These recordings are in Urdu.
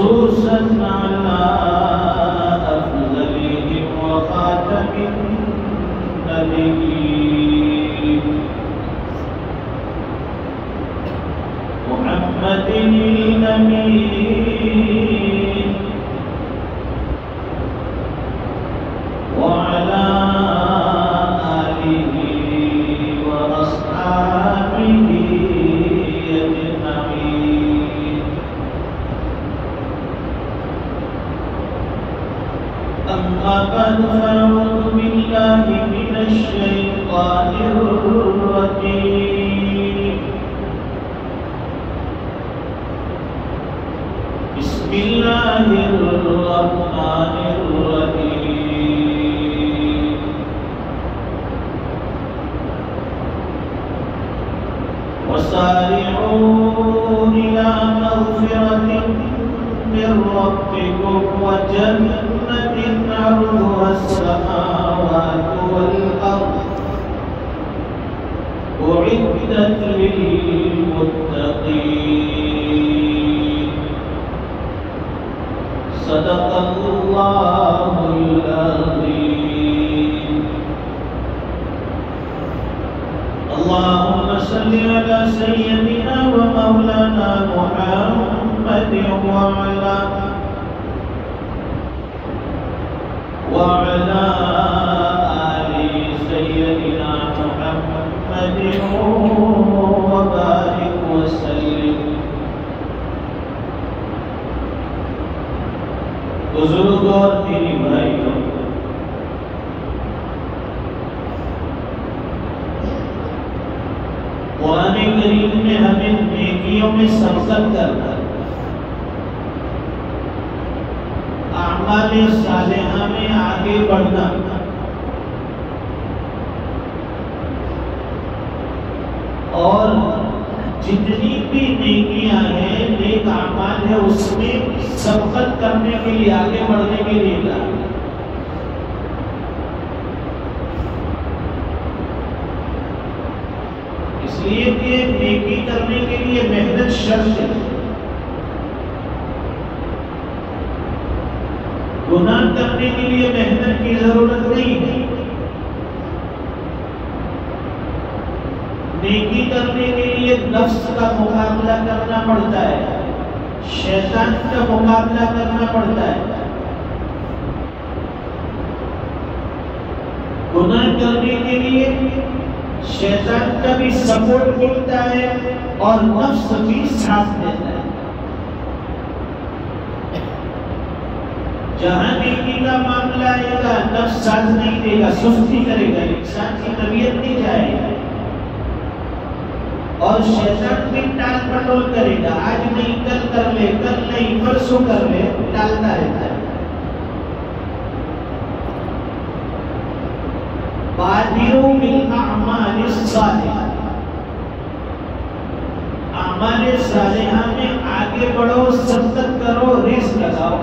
خصوصا على أفضلهم وخاتم النبيين محمد الأمين وعلى آله وأصحابه أجمعين. أما بعد فأعوذ بالله من الشيطان الرجيم. بسم الله الرحمن الرحيم. وسارعوا إلى مغفرة من ربكم وجنة عرضها السماوات والأرض أعدت للمتقين. صدق الله العظيم. اللهم صل على سيدنا ومولانا محمد وعلى آل سيدنا محمد وبارك وسلم. بزرگ اور دینی بھائیوں، قرآن کریم نے ہمیں نیکیوں میں سبقت کرنا، اعمال صالحہ میں آگے بڑھنا اور جتنی بھی نیکیاں ہیں، نیک اعمال ہے، اس میں سبقت کرنے کے لیے، آگے بڑھنے کے لیے کہا. اس لیے کہ نیکی کرنے کے لیے محنت شرط ہے. گناہ کرنے کے لیے محنت کی ضرورت نہیں ہے. نیکی کرنے کے لیے نفس کا مقابلہ کرنا پڑتا ہے، شیطان کا مقابلہ کرنا پڑتا ہے. گناہ کرنے کے لیے شیطان کا بھی سپورٹ ملتا ہے اور نفس بھی ساتھ دیتا ہے. جہاں نیکی کا معاملہ آئے گا نفس ساتھ نہیں دے گا، سستی کرے گا، انسان کی طبیعت نہیں جائے گا اور شیطان بھی ٹال پٹول کرے گا. آج نہیں کل کر لے، کل نہیں پرسوں کر لے، ٹالتا رہتا ہے. بادروا بالاعمال الصالحہ، اعمال صالحہ میں آگے بڑھو، سبقت کرو، ریس لگاؤ.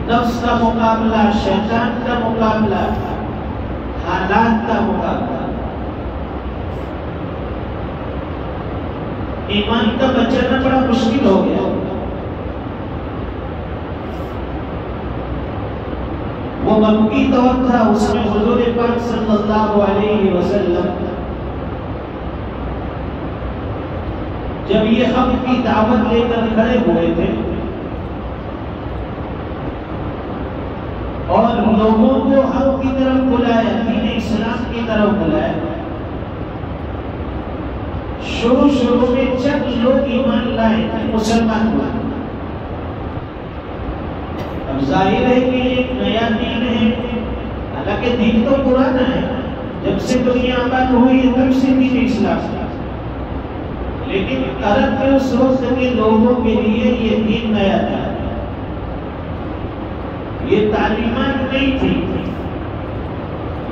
نفس کا مقابلہ، شیطان کا مقابلہ، حالات کا مقابلہ. ایمان کا بچنا بڑا مشکل ہو گیا. وہ مکی دور تھا، اس میں حضور پاک صلی اللہ علیہ وسلم جب یہ حق کی دعوت لے کر کھڑے ہوئے تھے اور لوگوں کو حق کی طرف بلایا، دین اسلام کی طرف بلایا. شروع میں چند لوگ ایمان لائے، مسلمان ہوئے. اب ظاہر ہے کہ ایک نیا دین ہے، حالانکہ دین تو پرانا ہے، جب سے دنیا آباد ہوئی تب سے دین اسلام تھا، لیکن عرب کے اس وقت کے لوگوں کے لیے یہ دین نیا تھا. یہ تعلیمات نہیں تھی،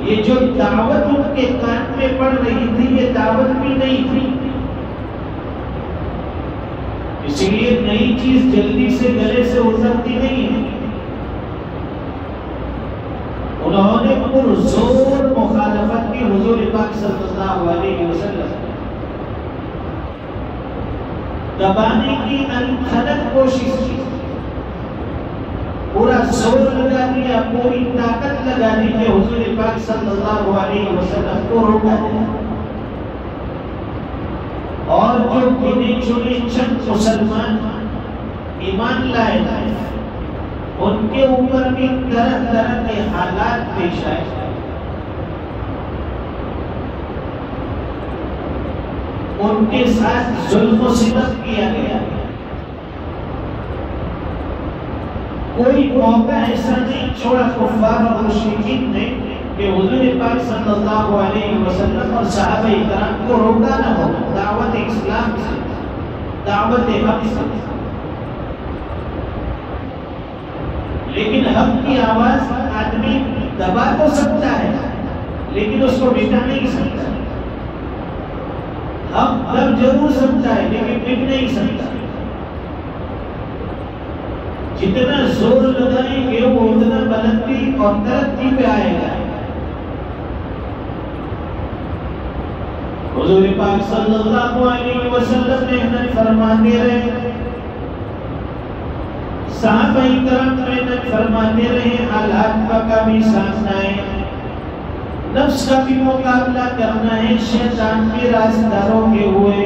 یہ جو دعوت ان کے کان میں پڑ رہی تھی یہ دعوت بھی نہیں تھی. اس لیے نئی چیز جلدی سے گلے سے اترتی نہیں ہے. انہوں نے پرزور مخالفت کی حضور پاک صلی اللہ علیہ وسلم. دبانے کی انتھنک کوشش کی، پورا زور لگا دیا، پوری طاقت لگا دی کہ حضور پاک صلی اللہ علیہ وسلم کو روکا دیا، اور جو گنے چنے چند مسلمان ایمان لائے ان کے اوپر بھی طرح طرح کے حالات پیش آئے، ان کے ساتھ ظلم و ستم کیا گیا۔ کوئی موقع ایسا نہیں چھوڑا کفار اور مشرکین نے کہ حضور پاک صلی اللہ علیہ وسلم اور صحابہ کرام کو روکا نہ ہو دعوت اسلام سے، دعوت حق سے۔ لیکن حق کی آواز آدمی دبا تو سکتا ہے لیکن اس کو مٹا نہیں سکتا، حق دب ضرور سکتا ہے لیکن مٹ نہیں سکتا۔ جتنا زور لگائیں گے وہ اتنا بلندی اور ترقی پہ آئے گا۔ حضور پاک صلی اللہ علیہ وسلم محنت فرماتے رہے، صحابہ کرام محنت فرماتے رہے، حالات کا کبھی سامنا ہے، نفس کا بھی مقابلہ کرنا ہے، شیطان کے راستداروں کے ہوئے،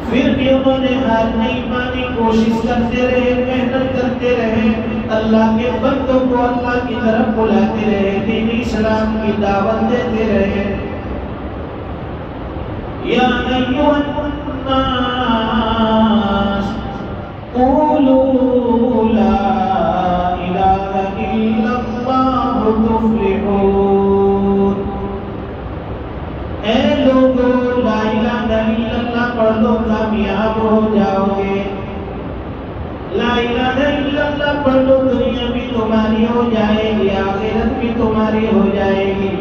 پھر بھی انہوں نے ہار نہیں مانی، کوشش کرتے رہے، محنت کرتے رہے، اللہ کے بندوں کو اللہ کی طرف بلاتے رہے، دین اسلام کی دعوت دیتے رہے۔ یا ایھا الناس قولوا لا الہ الا اللہ تفلحون، اے لوگو لا الہ الا اللہ پڑھ لو کامیاب ہو جاؤ گے، لا الہ الا اللہ پڑھ لو دنیا بھی تمہاری ہو جائے گی، آخرت بھی تمہاری ہو جائے گی،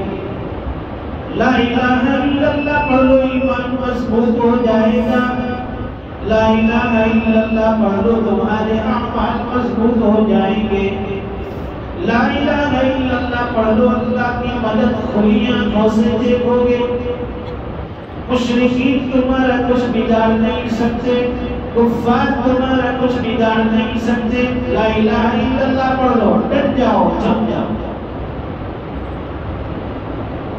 لا الہ الا اللہ پڑھ لو ایمان مضبوط ہو جائے گا، لا الہ الا اللہ پڑھ لو تمہارے اعمال مضبوط ہو جائیں گے، لا الہ الا اللہ پڑھ لو اللہ کی مدد کھلی آنکھوں سے دیکھو گے، مشرکین تمہارا کچھ بگاڑ نہیں سکتے، کفار تمہارا کچھ بگاڑ نہیں سکتے، لا الہ الا اللہ پڑھ لو، ڈٹ جاؤ، جم جاؤ۔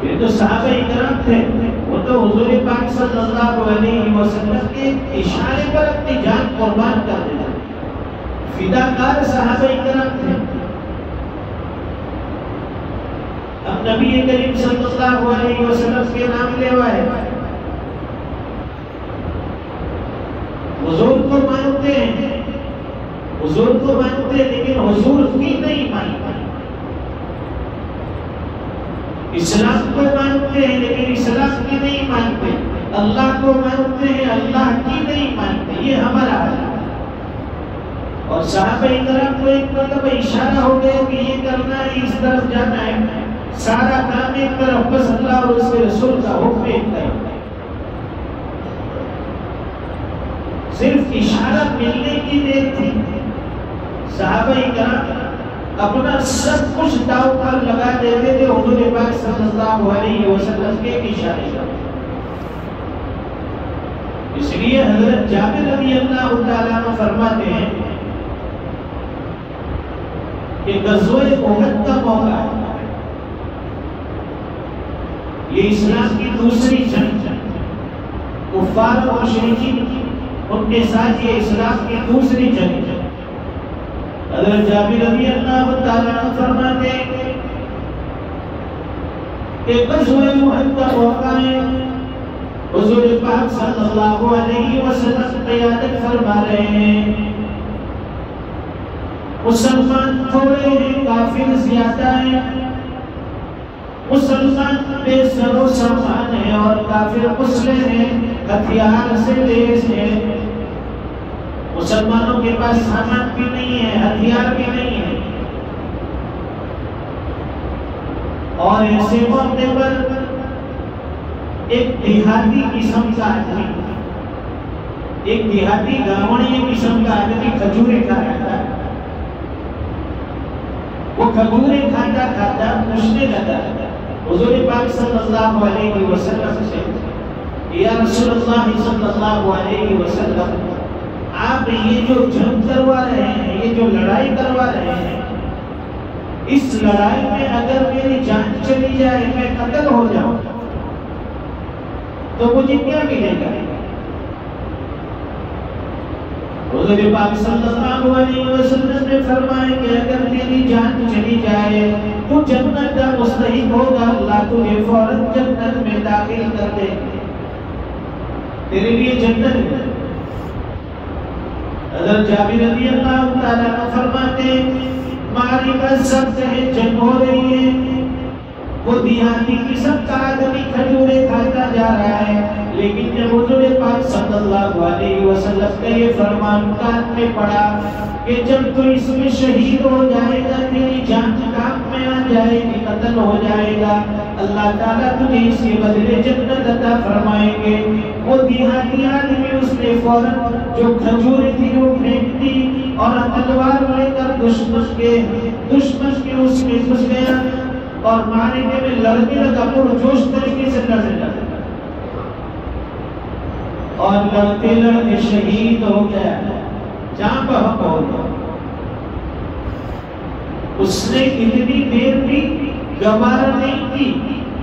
یہ تو صحابہ کرام تھے، وہ تو حضور پاک صلی اللہ علیہ وسلم کے اشارے پر اپنی جان قربان کر دیتے، فداکار صحابہ کرام تھے۔ اب نبی کریم صلی اللہ علیہ وسلم کے نام لیوائے، حضور کو مانتے ہیں، حضور کو مانتے ہیں لیکن حضور کی نہیں مانتے، اسلام کو مانتے ہیں لیکن اسلام کی نہیں مانتے، اللہ کو مانتے ہیں اللہ کی نہیں مانتے، یہ ہمارا حال ہے۔ اور صحابہ کرام کو ایک مطلب اشارہ ہو گیا کہ یہ کرنا ہے، اس طرف جانا ہے، سارا کام ایک طرف، بس اللہ اور اس کے رسول کا حکم ایک طرف، صرف اشارہ ملنے کی دیر تھی۔ صحابہ کرام اپنا سب کچھ داؤ پر لگا دیتے تھے حضور پاک صلی اللہ علیہ وسلم کے اشارے پر۔ اس لیے حضرت جابر رضی اللہ تعالیٰ عنہ فرماتے ہیں کہ غزوہ احد کا موقع ہے، یہ اسلام کی دوسری جنگ، کفار و مشرکین ان کے ساتھ یہ اسلام کی دوسری جنگ ہے۔ حضرت جابر رضی اللہ تعالیٰ عنہ فرماتے ہیں کہ غزوہ احد کا موقع ہے، حضور پاک صلی اللہ علیہ وسلم قیادت فرما رہے ہیں، مسلمان تھوڑے ہیں کافر زیادہ ہیں، مسلمان بے سر و سامان ہیں اور کافر مسلح ہیں، ہتھیار سے لیس ہیں، مسلمانوں کے پاس سامان بھی نہیں ہے، ہتھیار بھی نہیں ہے، اور ایسے موقع پر ایک دیہاتی قسم کا آدمی، ایک دیہاتی گاؤں قسم کا آدمی کھجورے کھا رہا ہے، وہ کھجورے کھاتا کھاتا پوچھنے لگا حضور پاک صلی اللہ علیہ وسلم سے، یا رسول اللہ صلی اللہ علیہ وسلم، آپ یہ جو جنگ کروا رہے ہیں، یہ جو لڑائی کروا رہے ہیں، اس لڑائی میں اگر میری جان چلی جائے، میں قتل ہو جاؤں تو مجھے کیا ملے گا؟ حضور پاک صلی اللہ علیہ وسلم نے فرمایا کہ اگر تیری جان چلی جائے تو جنت کا مستحق ہوگا، اللہ تجھے فوراً جنت میں داخل کر دے، تیرے لیے جنت ہے۔ حضرت جابر رضی اللہ تعالیٰ عنہ فرماتے ہیں معرکہ سخت ہے، جنگ ہو رہی ہے، وہ دیہاتی قسم کا آدمی کھجوریں کھاتا جا رہا ہے، لیکن جب حضور پاک صلی اللہ علیہ وسلم کا یہ فرمان کان میں پڑا کہ جب تو اس میں شہید ہو جائے گا، تیری جان کام میں آ جائے گی، قتل ہو جائے گا، اللہ تعالیٰ تجھے اس کے بدلے جنت عطا فرمائیں گے۔ وہ دیہاتی آدمی اس نے فوراً جو کھجوریں تھی وہ پھینک دی اور تلوار لے کر دشمن کے اس میں گھس گیا اور معرکے میں لڑنے لگا، پرجوش طریقے سے لڑنے لگا اور لڑتے لڑتے شہید ہو گیا، جہاں بحق ہو گیا۔ اس نے اتنی دیر بھی گوارا نہیں کی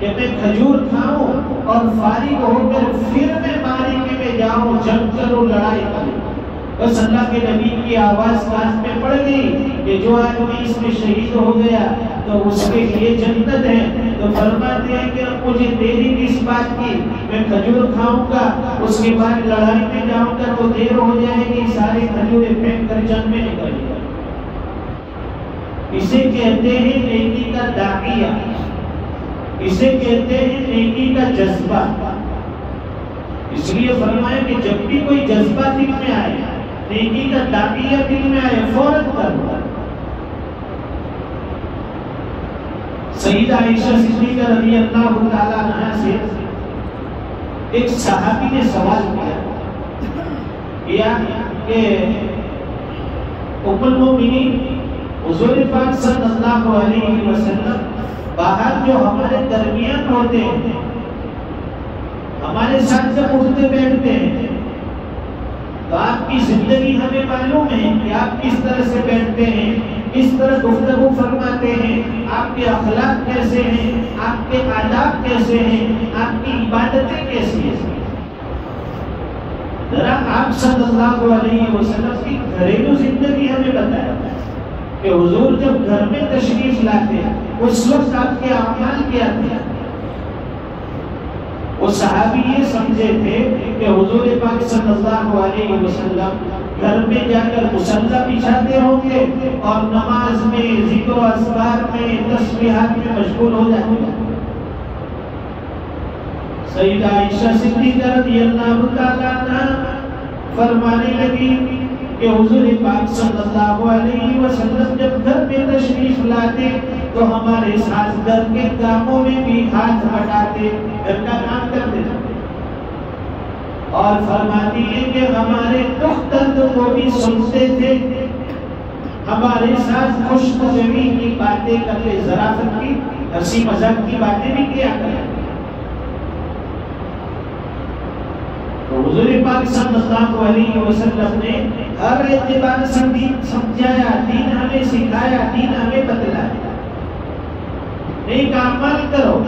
کہ میں کھجور کھاؤں اور فارغ ہو کر پھر میں معرکے میں جاؤں، جنگ کروں، لڑائی کروں۔ بس اللہ کے نبی کی آواز کان میں پڑ گئی کہ جو آدمی اس میں شہید ہو گیا تو اس کے لیے جنت ہے، تو فرماتے ہیں کہ مجھے دیری کس بات کی، میں کھجور کھاؤں گا، اس کے بعد لڑائی میں جاؤں گا تو دیر ہو جائے گی، سارے کھجوریں پھینک کر جنگ میں نکل جائے۔ اسے کہتے ہیں نیکی کا داعیہ، اسے کہتے ہیں نیکی کا جذبہ۔ اس لیے فرمایا کہ جب بھی کوئی جذبہ دل میں آئے، نیکی کا داعیہ دل میں آئے، فوراً کرو۔ سیدہ عائشہ صدیقہ رضی اللہ تعالیٰ عنہا سے ایک صحابی نے سوال کیا کہ ام المؤمنین حضور پاک صلی اللہ علیہ وسلم باہر جو ہمارے درمیان ہوتے ہیں، ہمارے ساتھ جب اٹھتے بیٹھتے ہیں، تو آپ کی زندگی ہمیں معلوم ہے کہ آپ کس طرح سے بیٹھتے ہیں، کس طرح گفتگو فرماتے ہیں، آپ کے اخلاق کیسے ہیں، آپ کے آداب کیسے ہیں، آپ کی عبادتیں کیسی ہیں۔ ذرا آپ صلی اللہ علیہ وسلم کی گھریلو زندگی ہمیں بتایا کہ حضور جب گھر میں تشریف لاتے اس وقت آپ کے اعمال کیا تھے۔ وہ صحابی یہ سمجھے تھے کہ حضور پاک صلی اللہ علیہ وسلم گھر میں جا کر مصلی بچھاتے ہوں گے اور نماز میں، ذکر و اذکار میں، تسبیحات میں مشغول ہو جاتے ہیں۔ سیدہ عائشہ صدیقہ رضی اللہ تعالیٰ عنہا فرمانے لگی کہ حضور پاک صلی اللہ علیہ وسلم جب گھر میں تشریف لاتے تو ہمارے ساتھ گھر کے کاموں میں بھی ہاتھ بٹاتے، گھر کا کام کرتے تھے، اور فرماتی ہے کہ ہمارے دکھ درد کو بھی سنتے تھے، ہمارے ساتھ خوشگوئی کی باتیں کرتے، ظرافت کی، ہنسی مذاق کی باتیں بھی کیا کرتے۔ تو حضور پاک صلی اللہ علیہ وسلم نے ہر اعتبار سے دین سمجھایا، دین ہمیں سکھایا، دین ہمیں بتلایا۔ نیک اعمال کرو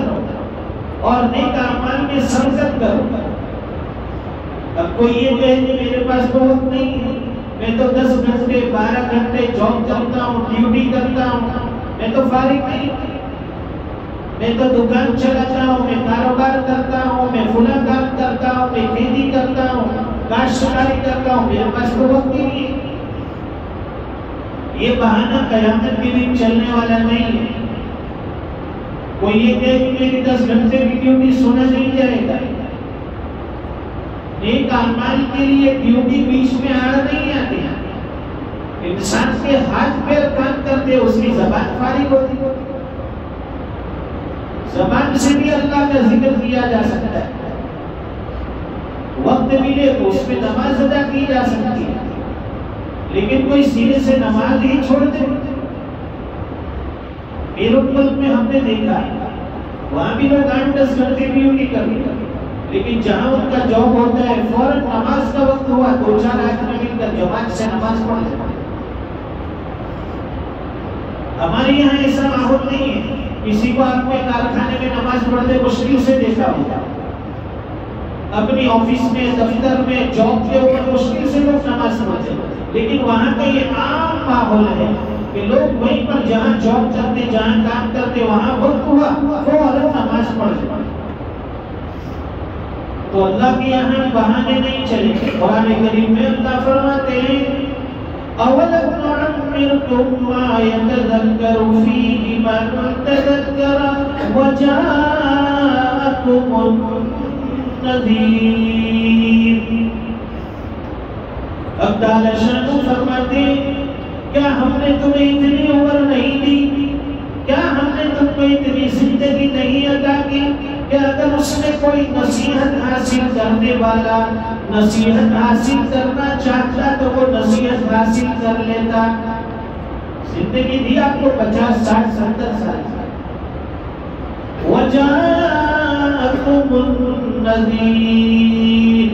اور نیک اعمال میں سرگرم کرو۔ اب کوئی یہ کہے کہ میرے پاس تو وقت نہیں ہے، میں تو 10 گھنٹے 12 گھنٹے جاب کرتا ہوں، ڈیوٹی کرتا ہوں، میں تو فارغ نہیں، میں تو دکان چلاتا ہوں، میں کاروبار کرتا ہوں، میں فلاں کام کرتا ہوں، میں کھیتی کرتا ہوں، کاشتکاری کرتا ہوں، میرے پاس تو وقت ہی نہیں۔ یہ بہانہ قیامت کے دن چلنے والا نہیں ہے۔ کوئی یہ کہے کہ میری 10 گھنٹے کی ڈیوٹی سنا نہیں جائے گا۔ نیک اعمال کے لیے ڈیوٹی بیچ میں آڑ نہیں آتی، انسان کے ہاتھ پیر کام کرتے، اس کی زبان فارغ ہوتی، زبان سے بھی اللہ کا ذکر کیا جا سکتا ہے، وقت ملے تو اس میں نماز ادا کی جا سکتی ہے، لیکن کوئی سینے سے نماز ہی چھوڑ دے۔ بیرون ملک میں ہم نے دیکھا وہاں بھی لوگ 8-10 گھنٹے ڈیوٹی کرتے، لیکن جہاں ان کا جاب ہوتا ہے فوراً نماز کا وقت ہوا 2-4 آدمی مل کر جماعت سے نماز پڑھ لیتے. ہمارے یہاں ایسا ماحول نہیں ہے. کسی کو آپ نے کارخانے میں نماز پڑھتے مشکل سے دیکھا ہوگا. اپنی آفس میں، دفتر میں، جاب کے اوپر مشکل سے لوگ نماز پڑھتے ہیں. لیکن وہاں کا یہ عام ماحول ہے کہ لوگ وہیں پر جہاں جاب کرتے، جہاں کام کرتے، وہاں وقت ہوا فوراً نماز پڑھتے. تو اللہ کے یہاں بہانے نہیں چلے. قرآن کریم میں اللہ فرماتے ہیں اولم نعمرکم ما یتذکر فیہ من تذکر وجاءکم النذیر. اب تعالی شان فرماتے کیا ہم نے تمہیں اتنی عمر نہیں دی؟ کیا ہم نے تم کو اتنی زندگی نہیں عطا کی کہ اگر اس میں کوئی نصیحت حاصل کرنے والا نصیحت حاصل کرنا چاہتا تو وہ نصیحت حاصل کر لیتا؟ زندگی دی آپ کو 50 60 70 سال. وَجَاءَكُمُ النَّذِيرُ،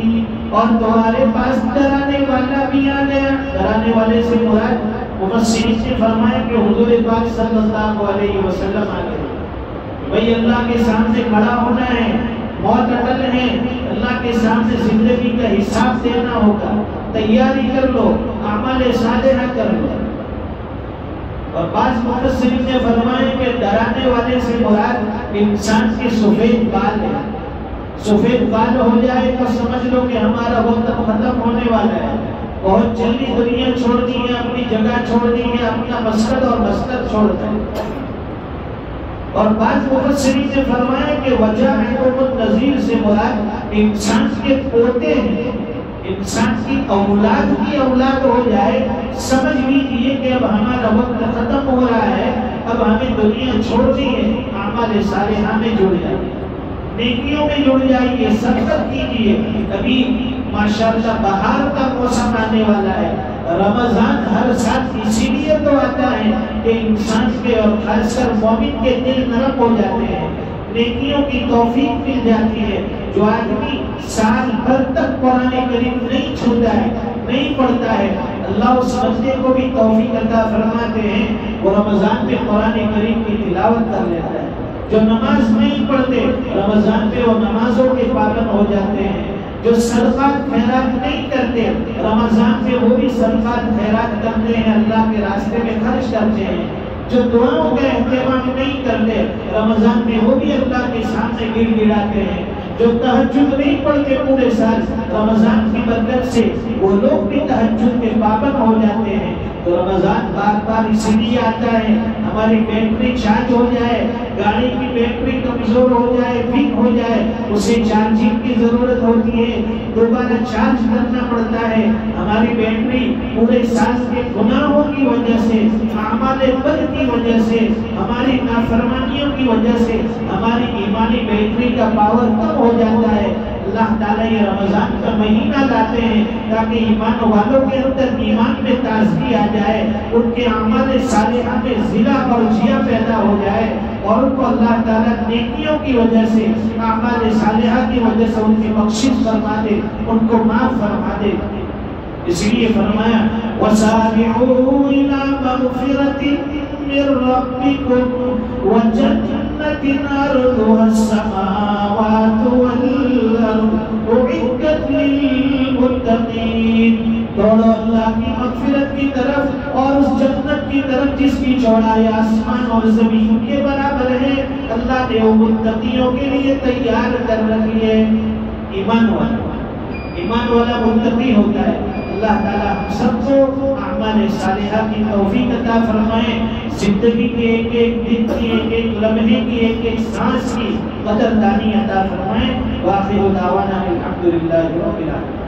اور تمہارے پاس ڈرانے والا بھی آ گیا. ڈرانے والے سے مراد مفسرین نے فرمایا کہ حضور پاک صلی اللہ علیہ وسلم آ گئے. بھئی اللہ کے سامنے کھڑا ہونا ہے، موت اٹل ہے، اللہ کے سامنے زندگی کا حساب دینا ہوگا. تیاری کر لو، اعمال صالحہ کر لو. اور بعض مفسرین نے فرمایا کہ ڈرانے والے سے مراد انسان کے سفید بال ہے. سفید بال ہو جائے تو سمجھ لو کہ ہمارا وقت ختم ہونے والا ہے. بہت جلدی دنیا چھوڑ دی ہے، اپنی جگہ چھوڑ دی ہے، اپنا مسکن اور مسکن چھوڑ دی. اور بعض مفسرین نے فرمایا کہ وجاءکم النذیر سے مراد انسان کے پوتے ہیں، انسان کی اولاد ہو جائے. سمجھ لیجیے کہ اب ہمارا وقت ختم ہو رہا ہے، اب ہمیں دنیا چھوڑنی ہے. اعمال صالحہ میں جڑ جائیے، نیکیوں میں جڑ جائیے، صدقہ کیجیے. ابھی ماشاءاللہ بہار کا موسم آنے والا ہے. رمضان ہر سال اسی لیے تو آتا ہے کہ انسان کے اور خاص کر مومن کے دل نرم ہو جاتے ہیں، نیکیوں کی توفیق مل جاتی ہے. جو آدمی سال بھر تک قرآن کریم نہیں چھوتا ہے، نہیں پڑھتا ہے، اللہ اس بندے کو بھی توفیق عطا فرماتے ہیں وہ رمضان میں قرآن کریم کی تلاوت کر لیتا ہے. جو نماز نہیں پڑھتے رمضان میں وہ نمازوں کے پابند ہو جاتے ہیں. جو صدقات خیرات نہیں کرتے رمضان میں وہ بھی صدقات خیرات کرتے ہیں، اللہ کے راستے میں خرچ کرتے ہیں. جو دعاؤں کا اہتمام نہیں کرتے رمضان میں وہ بھی اللہ کے سامنے گر گڑاتے ہیں. جو تہجد نہیں پڑھتے پورے سال رمضان کی برکت سے وہ لوگ بھی تہجد کے پابند ہو جاتے ہیں. تو رمضان بار بار اسی لیے آتا ہے ہماری بیٹری چارج ہو جائے. گاڑی کی بیٹری کمزور ہو جائے، ویک ہو جائے، اسے چارجنگ کی ضرورت ہوتی ہے، دوبارہ چارج کرنا پڑتا ہے. ہماری بیٹری پورے سال کے گناہوں کی وجہ سے، اعمال بد کی وجہ سے، ہماری نافرمانیوں کی وجہ سے ہماری ایمانی بیٹری کا پاور کم ہو جاتا ہے. اللہ تعالیٰ یہ رمضان کا مہینہ لاتے ہیں تاکہ ایمان والوں کے اندر ایمان میں تازگی آ جائے، ان کے اعمال صالحہ میں ضلع اور جیا پیدا ہو جائے، اور ان کو اللہ تعالیٰ نیکیوں کی وجہ سے، اعمال صالحہ کی وجہ سے ان کی بخشش فرما دے، ان کو معاف فرما دے. اس لیے فرمایا وَسَارِعُوا إِلَىٰ مَغْفِرَةٍ مِّن رَّبِّكُمْ وَجَنَّةٍ عَرْضُهَا السَّمَاوَاتُ وَالْأَرْضُ أُعِدَّتْ لِلْمُتَّقِينَ. دوڑو اللہ کی مغفرت کی طرف اور اس جنت کی طرف جس کی چوڑائی آسمان اور زمین کے برابر ہے. اللہ نے وہ متقیوں کے لیے تیار کر رکھی ہے. ایمان والا متقی ہوتا ہے. اللہ تعالیٰ ہم سب کو اعمال صالحہ کی توفیق عطا فرمائے. زندگی کے ایک ایک دن کی، ایک ایک لمحے کی، ایک ایک سانس کی قدردانی عطا فرمائے. وآخر دعوانا الحمدللہ رب العالمین.